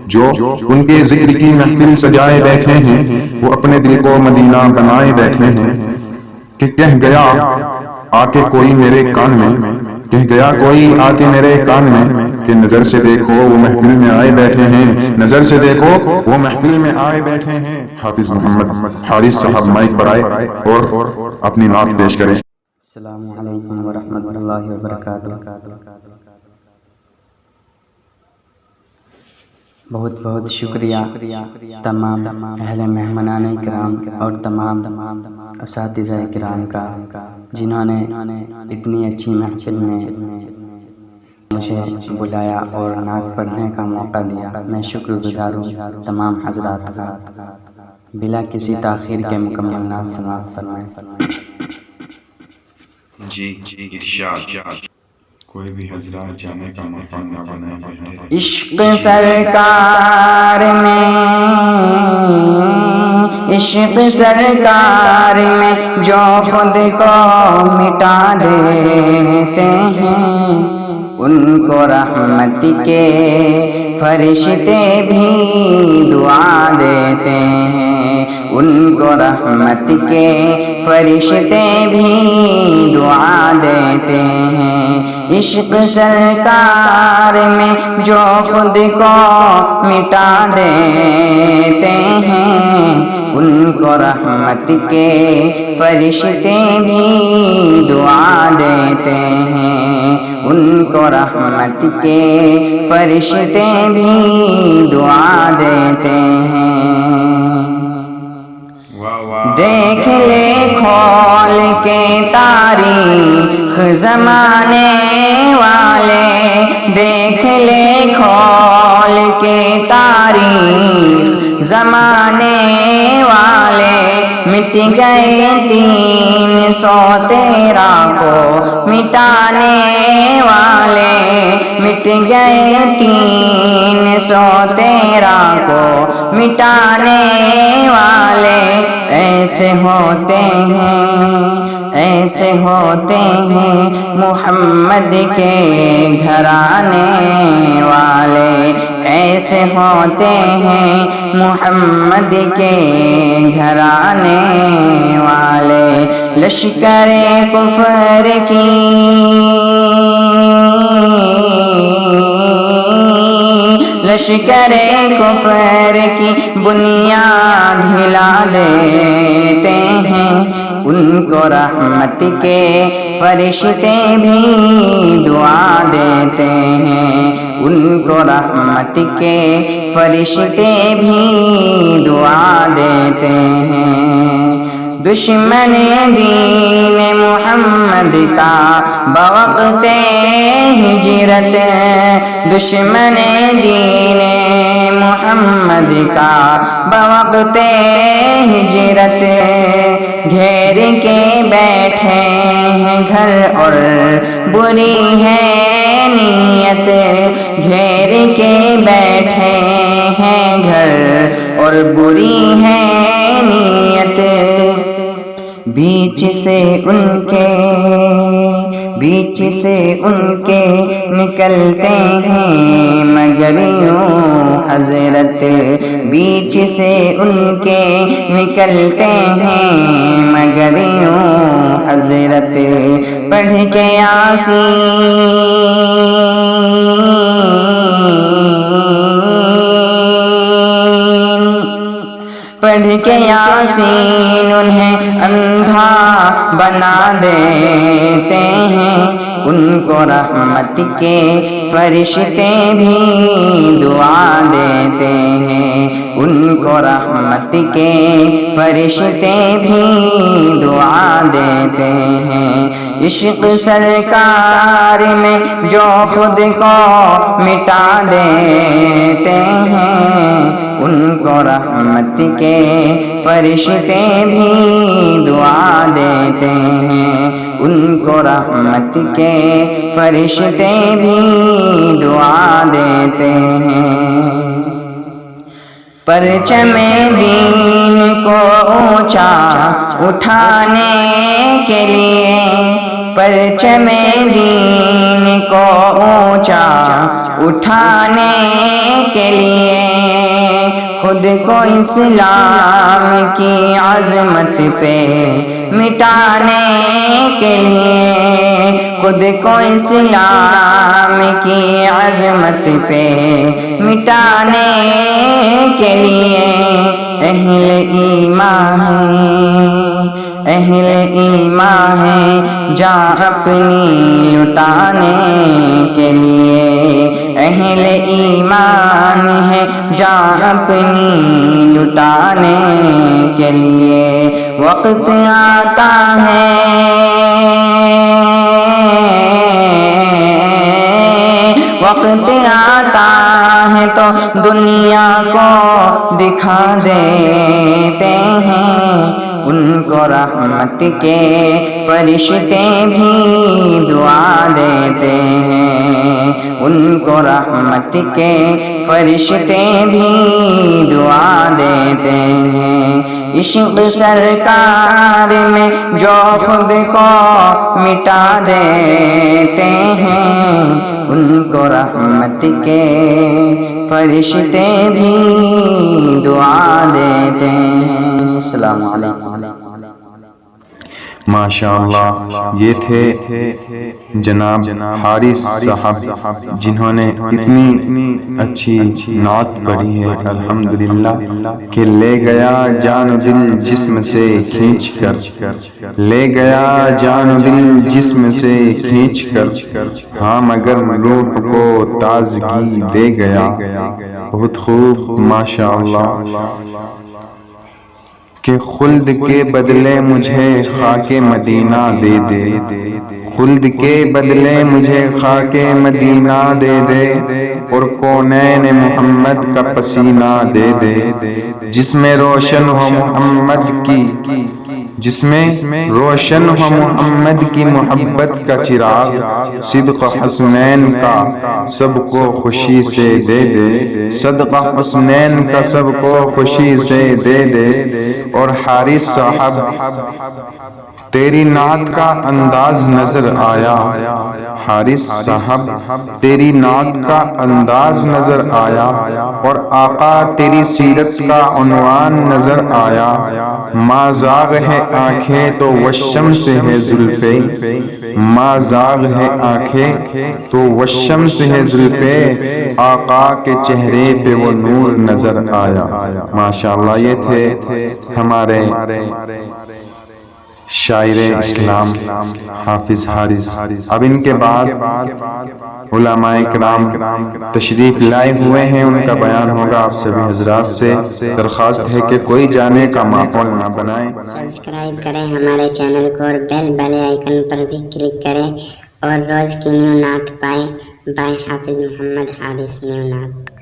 جو ان کے ذکر کی محفل سجائے بیٹھے ہیں، وہ اپنے دل کو مدینہ بنائے بیٹھے ہیں۔ کہ کہہ گیا آ کے کوئی میرے کان میں، کہہ گیا کوئی آ کے میرے کان میں، کہ نظر سے دیکھو وہ محفل میں آئے بیٹھے ہیں، نظر سے دیکھو وہ محفل میں آئے بیٹھے ہیں۔ حافظ محمد حارث صاحب مائک پر آئے اور اپنی نعت پیش کریں۔ السلام علیکم ورحمۃ اللہ وبرکاتہ۔ بہت بہت شکریہ تمام اہل مہمانان کرام اور تمام اساتذہ کرام کا، جنہوں نے اتنی اچھی محفل میں مجھے بلایا اور نعت پڑھنے کا موقع دیا۔ میں شکر گزار ہوں تمام حضرات کا۔ بلا کسی تاخیر کے مکمل نعت سماعت فرمائیں۔ جی ارشاد۔ کوئی بھی حضرات جانے کا موقع نہ بنائے۔ عشق سرکار میں، عشق سرکار میں جو خود کو مٹا دیتے ہیں، ان کو رحمت کے فرشتے بھی دعا دیتے ہیں، ان کو رحمت کے فرشتے بھی دعا دیتے ہیں۔ عشق سرکار میں جو خود کو مٹا دیتے ہیں، ان کو رحمت کے فرشتے بھی دعا دیتے ہیں، ان کو رحمت کے فرشتے بھی دعا دیتے ہیں۔ دیکھ لے کھول کے تاریخ زمانے والے، دیکھ لے کھول کے تاریخ زمانے والے، مٹ گئے 313 کو مٹانے والے، مٹ گئے 313 کو مٹانے والے۔ ایسے ہوتے ہیں، ایسے ہوتے ہیں محمد کے گھرانے والے، ایسے ہوتے ہیں محمد کے گھرانے والے۔ لشکر کفر کی لشکر کفر کی بنیاد ہلا دیتے ہیں، ان کو رحمت کے فرشتے بھی دعا دیتے ہیں، ان کو رحمت کے فرشتے بھی دعا دیتے ہیں۔ دشمن دین محمد کا بوقت ہجرت، دشمن دین محمد کا بوقت ہجرت، گھیر کے بیٹھے ہیں گھر اور بری ہے نیت، گھیر کے بیٹھے ہیں گھر اور بری ہے نیت۔ بیچ سے ان کے نکلتے ہیں مگر یوں حضرت، بیچ سے ان کے نکلتے ہیں مگر یوں حضرت۔ پڑھ کے یاسین، پڑھ کے یاسین انہیں اندھا بنا دیتے ہیں، ان کو رحمت کے فرشتے بھی دعا دیتے ہیں، ان کو رحمت کے فرشتے بھی دعا دیتے ہیں۔ عشق سرکار میں جو خود کو مٹا دیتے ہیں، ان کو رحمت کے فرشتے بھی دعا دیتے ہیں، ان کو رحمت کے فرشتے بھی دعا دیتے ہیں۔ پرچم دین کو اونچا اٹھانے کے لیے، پرچم دین کو اونچا اٹھانے کے لیے، خود کو اسلام کی عظمت پہ مٹانے کے لیے، خود کو اسلام کی عظمت پہ مٹانے کے لیے، اہل ایمان ہیں، اہل ایمان ہیں جان اپنی لٹانے کے لیے، اہل ایمان ہے جان اپنی لٹانے کے لیے، وقت آتا ہے، وقت آتا ہے تو دنیا کو دکھا دیتے ہیں، ان کو رحمت کے فرشتے بھی دعا دیتے ہیں، ان کو رحمت کے فرشتے بھی دعا دیتے ہیں، عشق سرکار میں جو خود کو مٹا دیتے ہیں، ان کو رحمت کے فرشتے بھی دعا دیتے ہیں۔ السلام علیکم۔ ماشاءاللہ، یہ تھے جناب حارث صاحب جنہوں نے اتنی اچھی نعت پڑھی ہے الحمدللہ کہ لے گیا جان و دل جسم سے کھینچ کر، لے گیا جان و دل جسم سے کھینچ کر، ہاں مگر روح کو تازگی دے گیا۔ بہت خوب، ماشاءاللہ، کہ خلد کے بدلے مجھے خاک مدینہ دے دے، خلد کے بدلے مجھے خاک مدینہ دے دے، اور کونین محمد کا پسینہ دے دے، جس میں روشن ہو محمد کی، جس میں روشن ہو محمد کی محبت کا چراغ، صدق حسنین کا سب کو خوشی سے دے دے، صدقہ حسنین کا سب کو خوشی سے دے دے۔ اور حارث صاحب، تیری نعت کا انداز نظر آیا، حارث صاحب تیری نعت کا انداز نظر آیا، اور آقا تیری سیرت کا عنوان نظر آیا، ما زاغ ہے آنکھیں تو والشمس ہے زلفیں، ما زاغ ہے آنکھیں تو والشمس ہے زلفیں، آقا کے چہرے پہ وہ نور نظر آیا۔ ماشاءاللہ، یہ تھے ہمارے شاعر اسلام حافظ حارث۔ اب ان کے بعد علماء کرام تشریف لائے ہوئے ہیں، ان کا بیان ہوگا۔ آپ سبھی حضرات سے درخواست ہے کہ کوئی جانے کا ماحول نہ بنائیں۔ سبسکرائب کریں ہمارے چینل کو اور بیل والے آئیکن پر بھی کلک کریں، اور روز کی نیو نعت پائیں۔ بائے حافظ محمد حارث نیو نعت۔